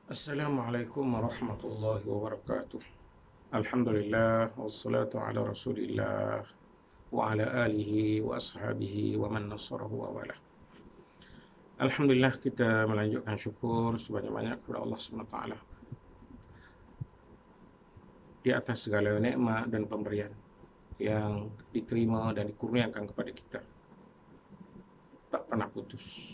Assalamualaikum warahmatullahi wabarakatuh. Alhamdulillah wassalatu ala Rasulillah wa ala alihi wa ashabihi wa man nasarahu wa wala. Alhamdulillah, kita melanjutkan syukur sebanyak-banyak kepada Allah SWT di atas segala nikmat dan pemberian yang diterima dan dikurniakan kepada kita. Tak pernah putus.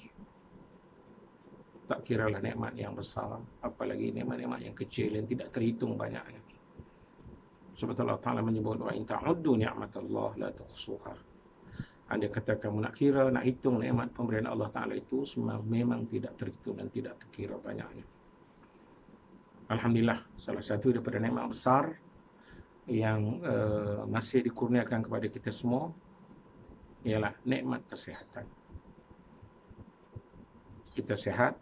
Tak kiralah nikmat yang besar, apalagi nikmat-nikmat yang kecil yang tidak terhitung banyaknya. Sebab Allah Ta'ala menyebut, wa in ta'uddu ni'matallah la tuhsuha. Anda kata kamu nak kira, nak hitung nikmat pemberian Allah Ta'ala itu, memang tidak terhitung dan tidak terkira banyaknya. Alhamdulillah, salah satu daripada nikmat besar yang masih dikurniakan kepada kita semua ialah nikmat kesihatan. Kita sihat,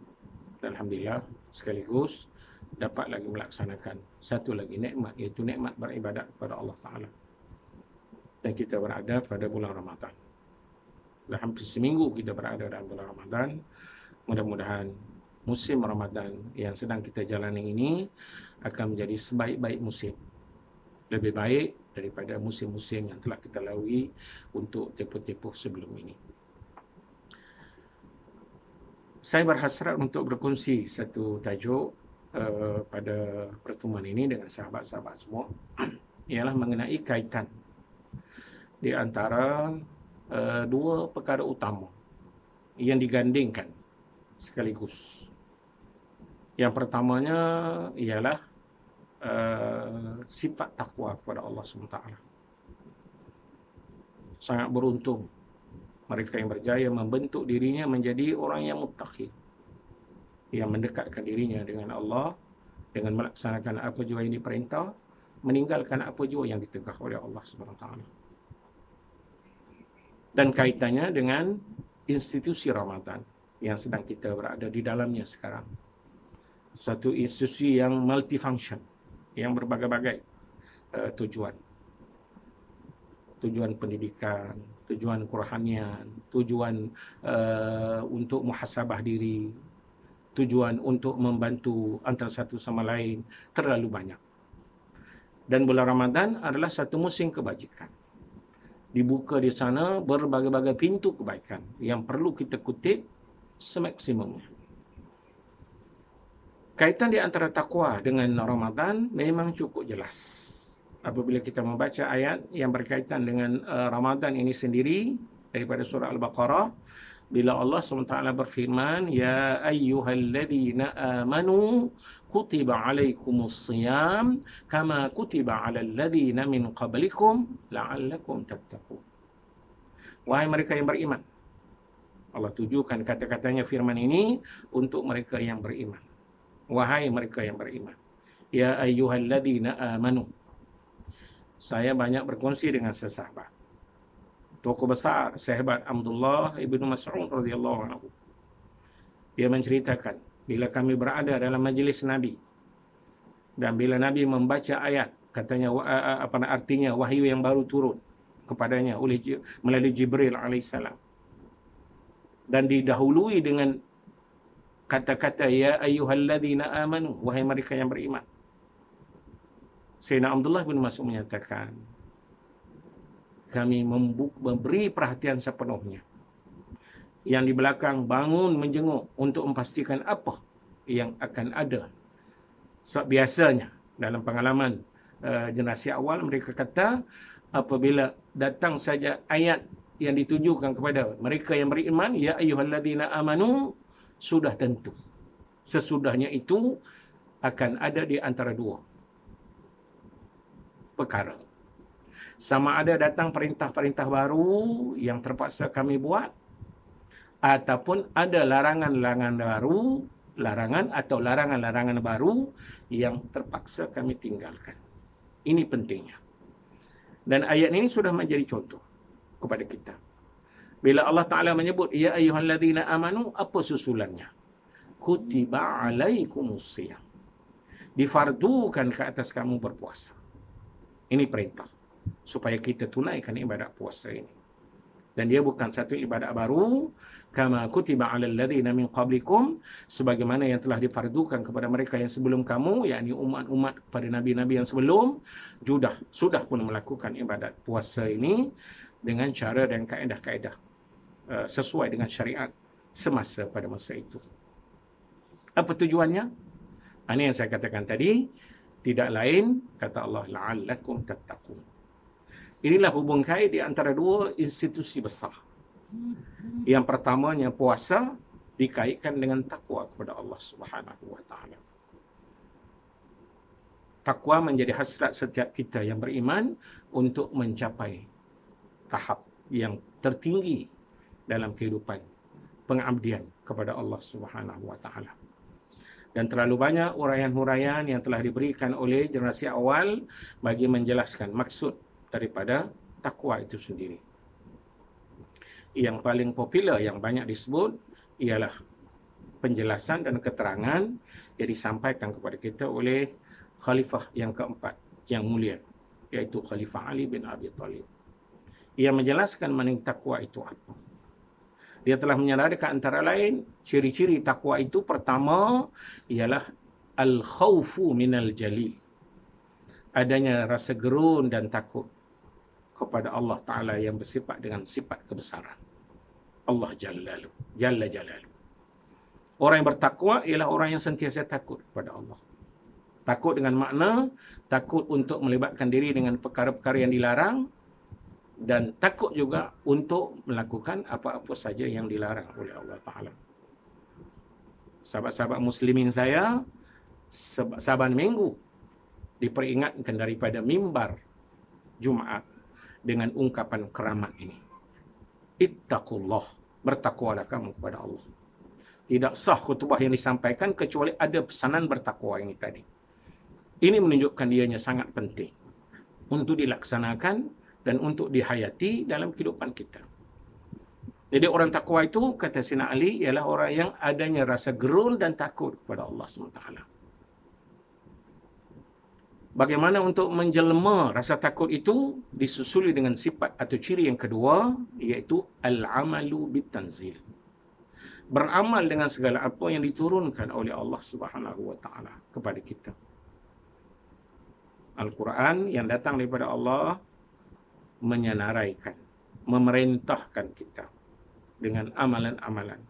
alhamdulillah, sekaligus dapat lagi melaksanakan satu lagi nikmat, iaitu nikmat beribadat kepada Allah Ta'ala. Dan kita berada pada bulan Ramadan. Dah hampir seminggu kita berada dalam bulan Ramadan. Mudah-mudahan musim Ramadan yang sedang kita jalani ini akan menjadi sebaik-baik musim. Lebih baik daripada musim-musim yang telah kita lalui untuk tempoh-tempoh sebelum ini. Saya berhasrat untuk berkongsi satu tajuk pada pertemuan ini dengan sahabat-sahabat semua, ialah mengenai kaitan di antara dua perkara utama yang digandingkan sekaligus. Yang pertamanya ialah sifat takwa kepada Allah SWT. Sangat beruntung mereka yang berjaya membentuk dirinya menjadi orang yang muttaqi, yang mendekatkan dirinya dengan Allah dengan melaksanakan apa jua yang diperintah, meninggalkan apa jua yang ditegah oleh Allah SWT. Dan kaitannya dengan institusi Ramadan yang sedang kita berada di dalamnya sekarang. Satu institusi yang multifunction, yang berbagai-bagai tujuan. Tujuan pendidikan, tujuan kerohanian, tujuan untuk muhasabah diri, tujuan untuk membantu antara satu sama lain, terlalu banyak. Dan bulan Ramadan adalah satu musim kebajikan. Dibuka di sana berbagai-bagai pintu kebaikan yang perlu kita kutip semaksimumnya. Kaitan di antara takwa dengan Ramadan memang cukup jelas. Apabila kita membaca ayat yang berkaitan dengan Ramadan ini sendiri daripada surah Al-Baqarah, bila Allah SWT berfirman, ya ayyuhalladzina amanu kutiba alaikumus siyam kama kutiba alal ladzina min qablikum la'allakum tattaqun. Wahai mereka yang beriman. Allah tujukan kata-katanya firman ini untuk mereka yang beriman. Wahai mereka yang beriman. Ya ayyuhalladzina amanu. Saya banyak berkongsi dengan sesahabat. Tokoh besar, sahabat Abdullah ibnu Mas'ud radhiyallahu anhu. Dia menceritakan, bila kami berada dalam majlis Nabi dan bila Nabi membaca ayat, katanya apa artinya wahyu yang baru turun kepadanya melalui Jibril alaihissalam, dan didahului dengan kata-kata ya ayyuhalladzina amanu, wahai mereka yang beriman. Sayyidina Abdullah bin Mas'ud menyatakan, kami memberi perhatian sepenuhnya. Yang di belakang bangun menjenguk untuk memastikan apa yang akan ada. Sebab biasanya dalam pengalaman generasi awal, mereka kata apabila datang saja ayat yang ditujukan kepada mereka yang beriman, ya ayyuhalladzina amanu, sudah tentu. Sesudahnya itu akan ada di antara dua perkara. Sama ada datang perintah-perintah baru yang terpaksa kami buat, ataupun ada larangan-larangan baru, larangan baru yang terpaksa kami tinggalkan. Ini pentingnya. Dan ayat ini sudah menjadi contoh kepada kita. Bila Allah Ta'ala menyebut, ya ayyuhalladzina amanu, apa susulannya? Kutiba alaikumus siyam. Difardukan ke atas kamu berpuasa. Ini perintah supaya kita tunaikan ibadat puasa ini. Dan dia bukan satu ibadat baru, kama kutiba 'alal ladzina min qablikum, sebagaimana yang telah difardukan kepada mereka yang sebelum kamu, yakni umat-umat pada nabi-nabi yang sebelum, sudah pun melakukan ibadat puasa ini dengan cara dan kaedah-kaedah sesuai dengan syariat semasa pada masa itu. Apa tujuannya? Ini yang saya katakan tadi, tidak lain kata Allah, la'allakum tattaqun. Inilah hubung kait di antara dua institusi besar. Yang pertamanya puasa dikaitkan dengan takwa kepada Allah Subhanahu wa taala. Takwa menjadi hasrat setiap kita yang beriman untuk mencapai tahap yang tertinggi dalam kehidupan pengabdian kepada Allah Subhanahu wa taala. Dan terlalu banyak uraian-uraian yang telah diberikan oleh generasi awal bagi menjelaskan maksud daripada takwa itu sendiri. Yang paling popular, yang banyak disebut, ialah penjelasan dan keterangan yang disampaikan kepada kita oleh Khalifah yang keempat, yang mulia, iaitu Khalifah Ali bin Abi Thalib. Ia menjelaskan mengenai takwa itu apa. Dia telah menyatakan antara lain, ciri-ciri takwa itu pertama ialah al-khawfu minal jalil. Adanya rasa gerun dan takut kepada Allah Ta'ala yang bersifat dengan sifat kebesaran. Allah Jalla Jalalu. Orang yang bertakwa ialah orang yang sentiasa takut kepada Allah. Takut dengan makna, takut untuk melibatkan diri dengan perkara-perkara yang dilarang, dan takut juga untuk melakukan apa-apa saja yang dilarang oleh Allah Ta'ala. Sahabat-sahabat muslimin saya, saban minggu diperingatkan daripada mimbar Jumaat dengan ungkapan keramat ini. Ittaqullah, bertakwalah kamu kepada Allah. Tidak sah khutbah yang disampaikan kecuali ada pesanan bertakwa ini tadi. Ini menunjukkan dianya sangat penting untuk dilaksanakan dan untuk dihayati dalam kehidupan kita. Jadi orang takwa itu, kata Sayyidina Ali, ialah orang yang adanya rasa gerun dan takut kepada Allah SWT. Bagaimana untuk menjelma rasa takut itu? Disusuli dengan sifat atau ciri yang kedua, iaitu al-amalu bitanzil. Beramal dengan segala apa yang diturunkan oleh Allah Subhanahu wa taala kepada kita. Al-Quran yang datang daripada Allah menyenaraikan, memerintahkan kita dengan amalan-amalan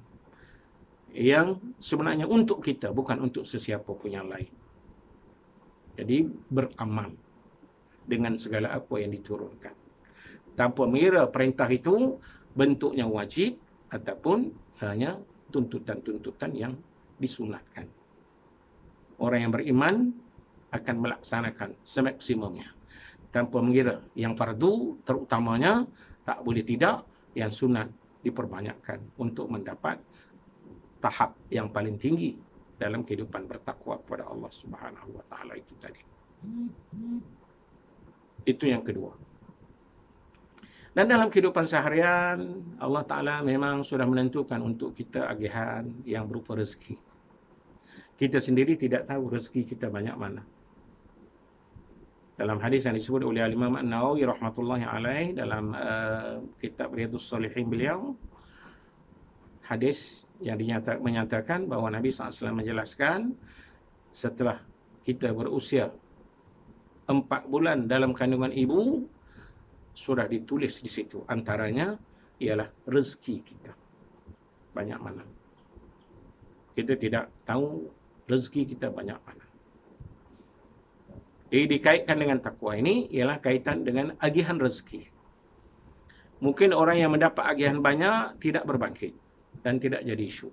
yang sebenarnya untuk kita, bukan untuk sesiapa pun yang lain. Jadi beramal dengan segala apa yang diturunkan, tanpa mengira perintah itu bentuknya wajib ataupun hanya tuntutan-tuntutan yang disunatkan. Orang yang beriman akan melaksanakan semaksimumnya, tanpa mengira yang fardu terutamanya, tak boleh tidak, yang sunat diperbanyakkan untuk mendapat tahap yang paling tinggi dalam kehidupan bertakwa kepada Allah Subhanahu wa taala itu tadi. Itu yang kedua. Dan dalam kehidupan seharian, Allah Ta'ala memang sudah menentukan untuk kita agihan yang berupa rezeki. Kita sendiri tidak tahu rezeki kita banyak mana. Dalam hadis yang disebut oleh Imam An-Nawawi rahmatullahi alaih dalam kitab Riyadhus Shalihin beliau, hadis yang menyatakan bahawa Nabi SAW menjelaskan, setelah kita berusia 4 bulan dalam kandungan ibu, sudah ditulis di situ, antaranya ialah rezeki kita banyak mana. Kita tidak tahu rezeki kita banyak mana. Jadi dikaitkan dengan takwa ini ialah kaitan dengan agihan rezeki. Mungkin orang yang mendapat agihan banyak tidak berbangkit dan tidak jadi isu.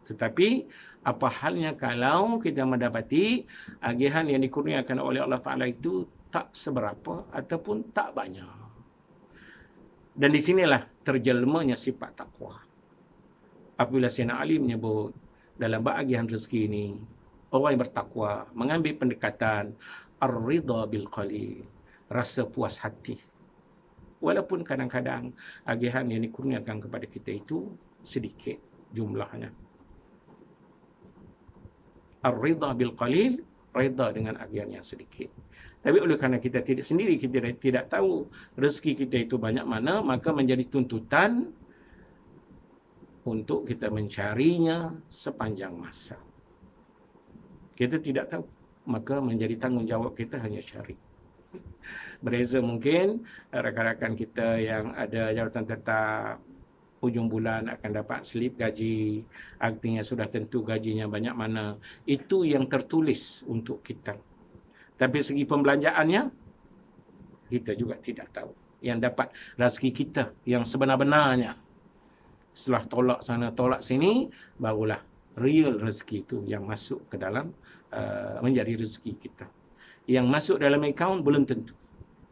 Tetapi apa halnya kalau kita mendapati agihan yang dikurniakan oleh Allah Ta'ala itu tak seberapa ataupun tak banyak. Dan di sinilah terjelmanya sifat takwa. Apabila Sayyidina Ali menyebut dalam bahagian rezeki ini, orang yang bertakwa mengambil pendekatan ar-ridha bil qalil, rasa puas hati. Walaupun kadang-kadang agihan yang dikurniakan kepada kita itu sedikit jumlahnya. Ar-ridha bil qalil, reda dengan agian yang sedikit. Tapi oleh kerana kita tidak tahu rezeki kita itu banyak mana, maka menjadi tuntutan untuk kita mencarinya sepanjang masa. Kita tidak tahu, maka menjadi tanggungjawab kita hanya cari. Berbeza mungkin rakan-rakan kita yang ada jawatan tetap, hujung bulan akan dapat slip gaji, artinya sudah tentu gajinya banyak mana. Itu yang tertulis untuk kita. Tapi segi pembelanjaannya, kita juga tidak tahu. Yang dapat rezeki kita yang sebenar-benarnya. Setelah tolak sana, tolak sini, barulah real rezeki itu yang masuk ke dalam menjadi rezeki kita. Yang masuk dalam akaun belum tentu.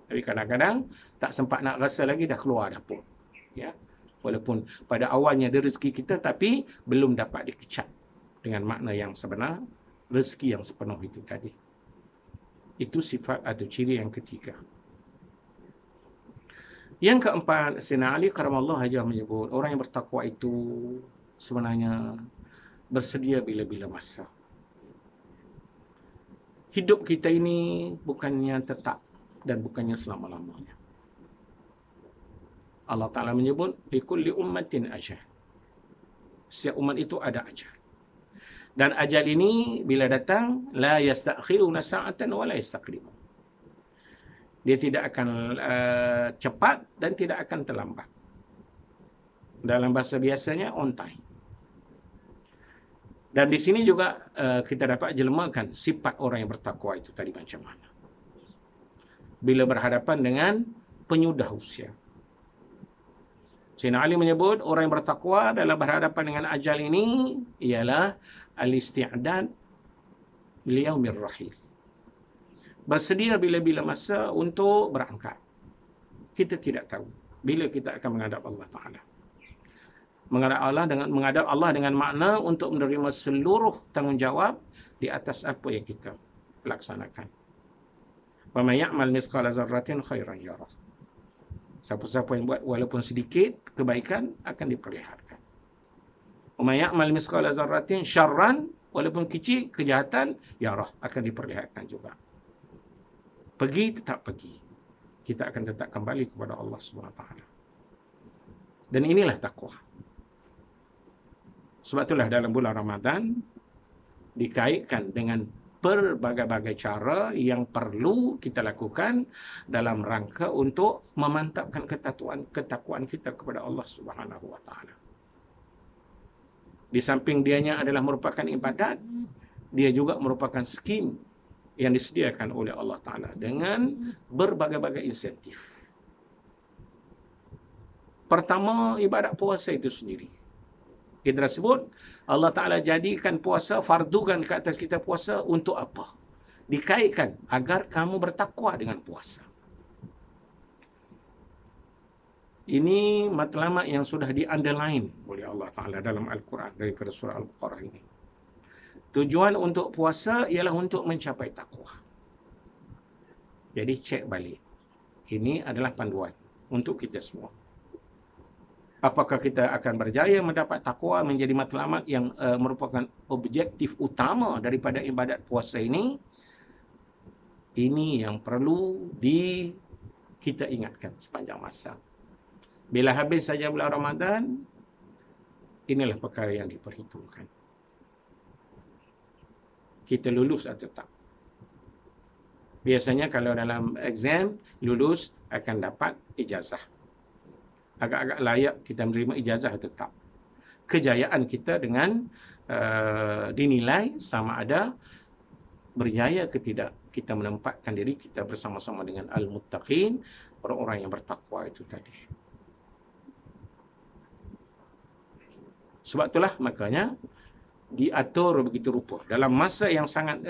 Tapi kadang-kadang tak sempat nak rasa lagi dah keluar dah pun. Ya. Walaupun pada awalnya ada rezeki kita, tapi belum dapat dikecap dengan makna yang sebenar, rezeki yang sepenuh itu tadi. Itu sifat atau ciri yang ketiga. Yang keempat, Sayyidina Ali karamallahu wajhahu menyebut, orang yang bertakwa itu sebenarnya bersedia bila-bila masa. Hidup kita ini bukannya tetap dan bukannya selama-lamanya. Allah Ta'ala menyebut, likulli ummatin ajal. Setiap umat itu ada ajal. Dan ajal ini bila datang, la yastakhiruna sa'atan wa la yastaqdimun. Dia tidak akan cepat dan tidak akan terlambat. Dalam bahasa biasanya, on time. Dan di sini juga kita dapat jelmakan sifat orang yang bertakwa itu tadi macam mana. Bila berhadapan dengan penyudah usia. Sayyidina Ali menyebut orang yang bertakwa dalam berhadapan dengan ajal ini ialah al-isti'dad liyaumir rahil. Bersedia bila-bila masa untuk berangkat. Kita tidak tahu bila kita akan menghadap Allah Ta'ala. Menghadap Allah dengan makna untuk menerima seluruh tanggungjawab di atas apa yang kita laksanakan. Wa may ya'mal mithqala dzarratin khairan yarah. Siapa-siapa yang buat walaupun sedikit kebaikan akan diperlihatkan. Wa may ya'mal mithqala dzarratin syarran, walaupun kecil kejahatan yarah akan diperlihatkan juga. Pergi tetap pergi. Kita akan tetap kembali kepada Allah Subhanahu Wa Taala. Dan inilah takwa. Sebab itulah dalam bulan Ramadan dikaitkan dengan berbagai-bagai cara yang perlu kita lakukan dalam rangka untuk memantapkan ketakwaan kita kepada Allah Subhanahu Wa Taala. Di samping dianya adalah merupakan ibadat, dia juga merupakan skim yang disediakan oleh Allah Ta'ala dengan berbagai-bagai insentif. Pertama, ibadat puasa itu sendiri. Kita sebut, Allah Ta'ala jadikan puasa, fardukan ke atas kita puasa untuk apa? Dikaitkan agar kamu bertakwa dengan puasa. Ini matlamat yang sudah di-underline oleh Allah Ta'ala dalam Al-Quran daripada surah Al-Baqarah ini. Tujuan untuk puasa ialah untuk mencapai takwa. Jadi cek balik. Ini adalah panduan untuk kita semua. Apakah kita akan berjaya mendapat takwa menjadi matlamat yang merupakan objektif utama daripada ibadat puasa ini? Ini yang perlu kita ingatkan sepanjang masa. Bila habis saja bulan Ramadan, inilah perkara yang diperhitungkan. Kita lulus atau tak. Biasanya kalau dalam exam, lulus akan dapat ijazah. Agak-agak layak kita menerima ijazah atau tak. Kejayaan kita dengan dinilai sama ada berjaya ke tidak kita menempatkan diri kita bersama-sama dengan al-muttaqin, orang-orang yang bertakwa itu tadi. Sebab itulah makanya diatur begitu rupa dalam masa yang sangat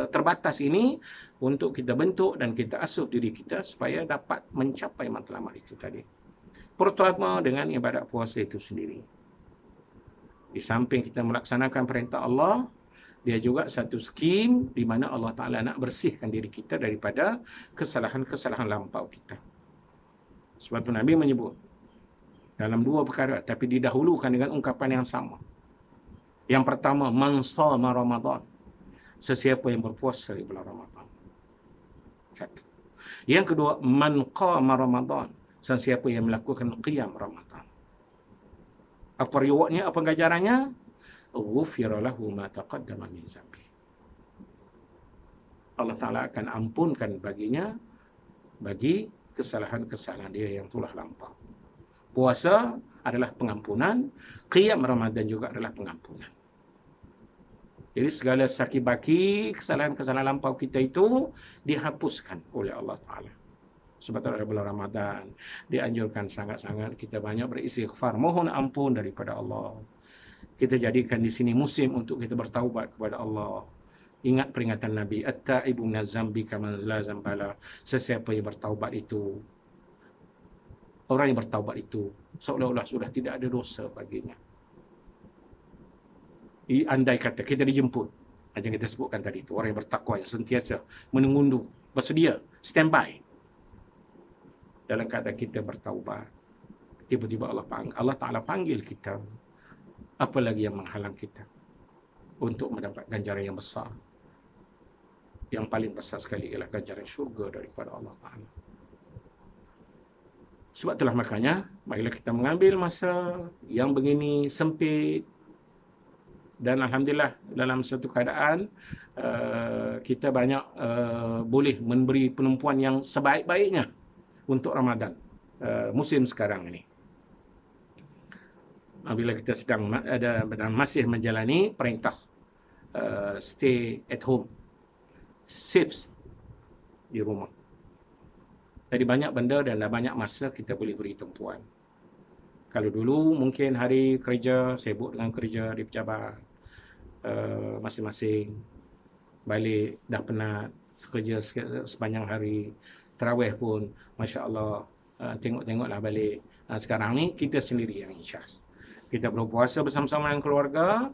terbatas ini untuk kita bentuk dan kita asuh diri kita supaya dapat mencapai matlamat itu tadi. Pertama dengan ibadat puasa itu sendiri. Di samping kita melaksanakan perintah Allah, dia juga satu skim di mana Allah Ta'ala nak bersihkan diri kita daripada kesalahan-kesalahan lampau kita. Sebab itu Nabi menyebut dalam dua perkara, tapi didahulukan dengan ungkapan yang sama. Yang pertama, man shama Ramadan. sesiapa yang berpuasa di bulan Ramadan. Satu. Yang kedua, man qama Ramadan, sesiapa yang melakukan qiyam Ramadan. Apa rewardnya, apa ganjarannya? Ghufira lahu ma taqaddama min zambi. Allah Ta'ala akan ampunkan baginya bagi kesalahan-kesalahan dia yang telah lampau. Puasa adalah pengampunan, qiyam Ramadan juga adalah pengampunan. Jadi segala saki-baki, kesalahan-kesalahan lampau kita itu dihapuskan oleh Allah Ta'ala. Sebab dalam bulan Ramadan dianjurkan sangat-sangat kita banyak beristighfar, mohon ampun daripada Allah. Kita jadikan di sini musim untuk kita bertaubat kepada Allah. Ingat peringatan Nabi, at-taibu minaz zambi kaman la zambala. Sesiapa yang bertaubat itu, orang yang bertaubat itu seolah-olah sudah tidak ada dosa baginya. Andai kata kita dijemput, macam kita sebutkan tadi itu, orang yang bertakwa yang sentiasa menunggu, bersedia, standby dalam keadaan kita bertaubat, tiba-tiba Allah Ta'ala panggil kita, apa lagi yang menghalang kita untuk mendapat ganjaran yang besar? Yang paling besar sekali ialah ganjaran syurga daripada Allah Ta'ala. Sebab itulah makanya, marilah kita mengambil masa yang begini sempit, dan Alhamdulillah dalam satu keadaan kita banyak boleh memberi penumpuan yang sebaik-baiknya untuk Ramadan musim sekarang ini. Bila kita sedang ada dan masih menjalani perintah stay at home, safe di rumah. Jadi banyak benda dan banyak masa kita boleh beri tumpuan. Kalau dulu mungkin hari kerja, sibuk dengan kerja di pejabat, masing-masing, balik dah penat, kerja sepanjang hari, tarawih pun, Masya Allah, tengok-tengoklah balik. Sekarang ni kita sendiri yang insyas. Kita berpuasa bersama-sama dengan keluarga,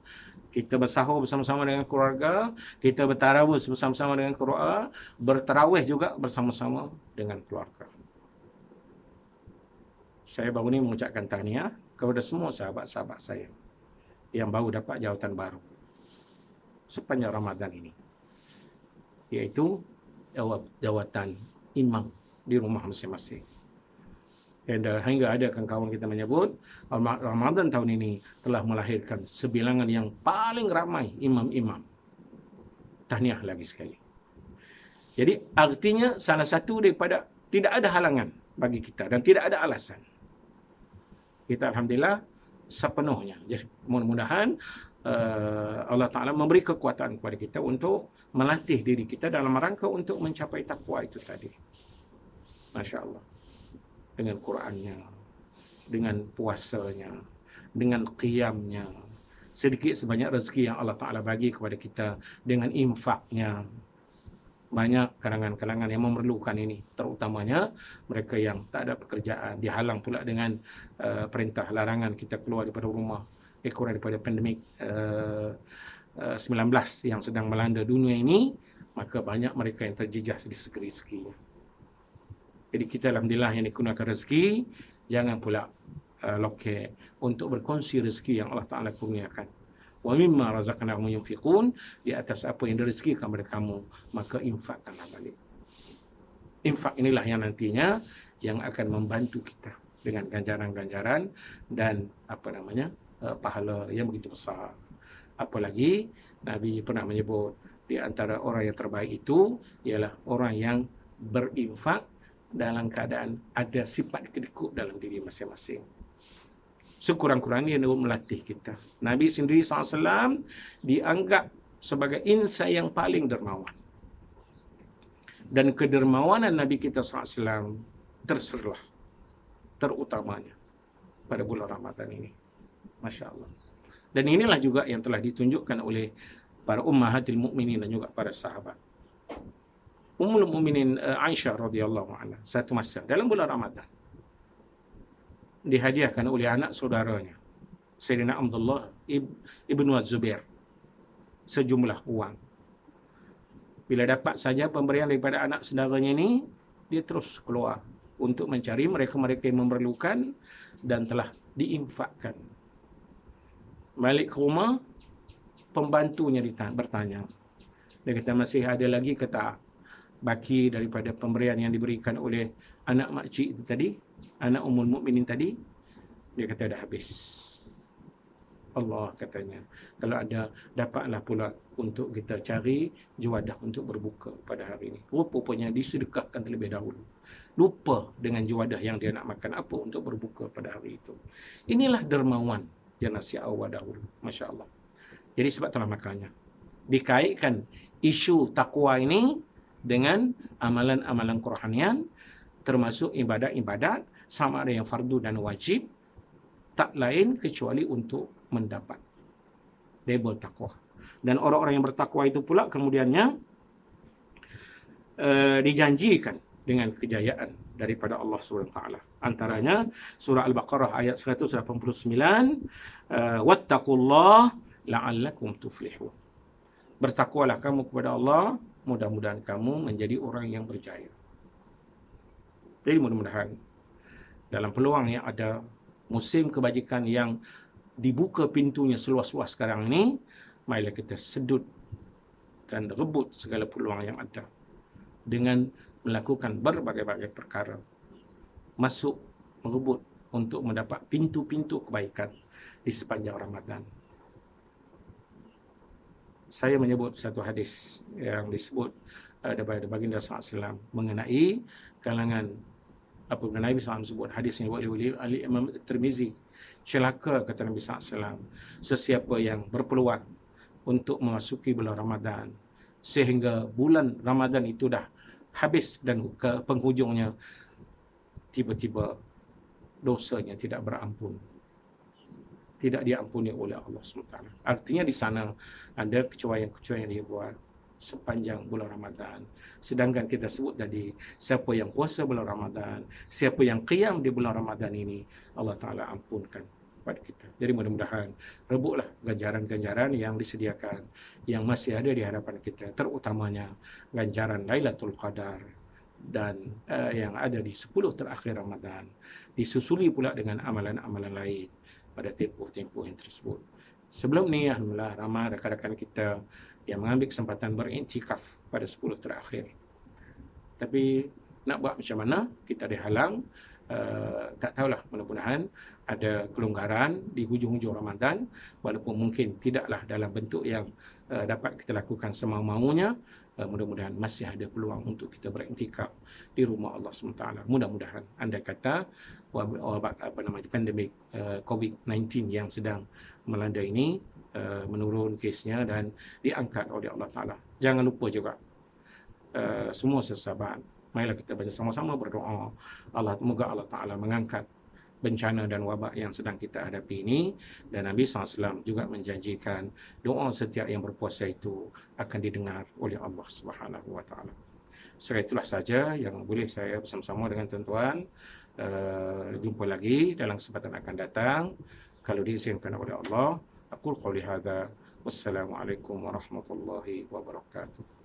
kita bersahur bersama-sama dengan keluarga, kita bertarawih bersama-sama dengan keluarga, bertarawih juga bersama-sama dengan keluarga. Saya baru ni mengucapkan tahniah kepada semua sahabat-sahabat saya yang baru dapat jawatan baru sepanjang Ramadan ini, iaitu jawatan imam di rumah masing-masing. Dan hingga ada kawan kita menyebut Ramadan tahun ini telah melahirkan sebilangan yang paling ramai imam-imam. Tahniah lagi sekali. Jadi artinya salah satu daripada tidak ada halangan bagi kita dan tidak ada alasan. Kita Alhamdulillah sepenuhnya. Jadi mudah-mudahan Allah Ta'ala memberi kekuatan kepada kita untuk melatih diri kita dalam rangka untuk mencapai takwa itu tadi. Masya Allah. Dengan Qurannya, dengan puasanya, dengan qiyamnya, sedikit sebanyak rezeki yang Allah Ta'ala bagi kepada kita, dengan infaknya. Banyak kalangan-kalangan yang memerlukan ini, terutamanya mereka yang tak ada pekerjaan, dihalang pula dengan perintah larangan kita keluar daripada rumah, kurang daripada pandemik 19 yang sedang melanda dunia ini, maka banyak mereka yang terjejas di segi-seginya. Jadi kita Alhamdulillah yang digunakan rezeki, jangan pula lokek untuk berkongsi rezeki yang Allah Ta'ala kurniakan. Wa mimma razaqnahum yunfiqun, di atas apa yang direzekikan kepada kamu, maka infakkanlah balik. Infak inilah yang nantinya yang akan membantu kita dengan ganjaran-ganjaran dan pahala yang begitu besar. Apalagi Nabi pernah menyebut di antara orang yang terbaik itu ialah orang yang berinfak dalam keadaan ada sifat kedekut dalam diri masing-masing. Sekurang-kurangnya dia melatih kita. Nabi sendiri SAW dianggap sebagai insan yang paling dermawan. Dan kedermawanan Nabi kita SAW terserlah, terutamanya pada bulan Ramadan ini. Masya Allah. Dan inilah juga yang telah ditunjukkan oleh para ummahatil mu'minin dan juga para sahabat. Ummul Mukminin Aisyah radhiyallahu anha satu masa dalam bulan Ramadan dihadiahkan oleh anak saudaranya Sayyidina Abdullah ibnu Az-Zubair sejumlah uang. Bila dapat saja pemberian daripada anak saudaranya ini, dia terus keluar untuk mencari mereka-mereka yang memerlukan dan telah diinfakkan. Balik ke rumah, pembantunya bertanya, Dia kata masih ada lagi ke tak baki daripada pemberian yang diberikan oleh anak makcik itu tadi, anak Ummul Mukminin tadi. Dia kata dah habis. Allah katanya, kalau ada, dapatlah pula untuk kita cari juadah untuk berbuka pada hari ini. Rupanya disedekahkan terlebih dahulu. Lupa dengan juadah yang dia nak makan apa untuk berbuka pada hari itu. Inilah dermawan generasi awal dahulu. Masya Allah. Jadi sebab itulah makanya dikaitkan isu takwa ini dengan amalan-amalan kerohanian, termasuk ibadat-ibadat, sama ada yang fardu dan wajib, tak lain kecuali untuk mendapat label takwa. Dan orang-orang yang bertakwa itu pula kemudiannya dijanjikan dengan kejayaan daripada Allah SWT. Antaranya surah Al-Baqarah ayat 189, wattaqullah la'allakum tuflihun. Bertakwalah kamu kepada Allah, mudah-mudahan kamu menjadi orang yang berjaya. Jadi mudah-mudahan dalam peluang yang ada, musim kebajikan yang dibuka pintunya seluas-luas sekarang ini, marilah kita sedut dan rebut segala peluang yang ada dengan melakukan berbagai-bagai perkara, masuk merebut untuk mendapat pintu-pintu kebaikan di sepanjang Ramadan. Saya menyebut satu hadis yang disebut daripada baginda SAW mengenai kalangan, apabila Nabi SAW sebut hadis ini oleh Imam Tirmizi, celaka kata Nabi SAW sesiapa yang berpeluang untuk memasuki bulan Ramadan sehingga bulan Ramadan itu dah habis dan ke penghujungnya tiba-tiba dosanya tidak berampun, tidak diampuni oleh Allah SWT. Artinya di sana ada kecuaian-kecuaian yang dia buat sepanjang bulan Ramadan. Sedangkan kita sebut tadi, siapa yang puasa bulan Ramadan, siapa yang qiyam di bulan Ramadan ini, Allah Ta'ala ampunkan kepada kita. Jadi mudah-mudahan rebutlah ganjaran-ganjaran yang disediakan, yang masih ada di hadapan kita, terutamanya ganjaran Lailatul Qadar dan yang ada di 10 terakhir Ramadan, disusuli pula dengan amalan-amalan lain pada tempoh-tempoh yang tersebut. Sebelum ni, alhamdulillah, ramai rakan-rakan kita yang mengambil kesempatan beriktikaf pada 10 terakhir. Tapi nak buat macam mana, kita dihalang. Tak tahulah, mudah-mudahan ada kelonggaran di hujung-hujung Ramadan, walaupun mungkin tidaklah dalam bentuk yang dapat kita lakukan semau-maunya. Mudah-mudahan masih ada peluang untuk kita beriktikaf di rumah Allah SWT. Mudah-mudahan, andai kata wabak pandemik COVID-19 yang sedang melanda ini menurun kesnya dan diangkat oleh Allah Ta'ala. Jangan lupa juga semua sesahabat, marilah kita baca sama-sama berdoa moga Allah Ta'ala mengangkat bencana dan wabak yang sedang kita hadapi ini. Dan Nabi SAW juga menjanjikan doa setiap yang berpuasa itu akan didengar oleh Allah Subhanahu Wa Ta'ala. Sekali itulah saja yang boleh saya bersama-sama dengan tuan-tuan. Jumpa lagi dalam kesempatan akan datang kalau diizinkan oleh Allah. Aqul qawli hadza, wassalamualaikum warahmatullahi wabarakatuh.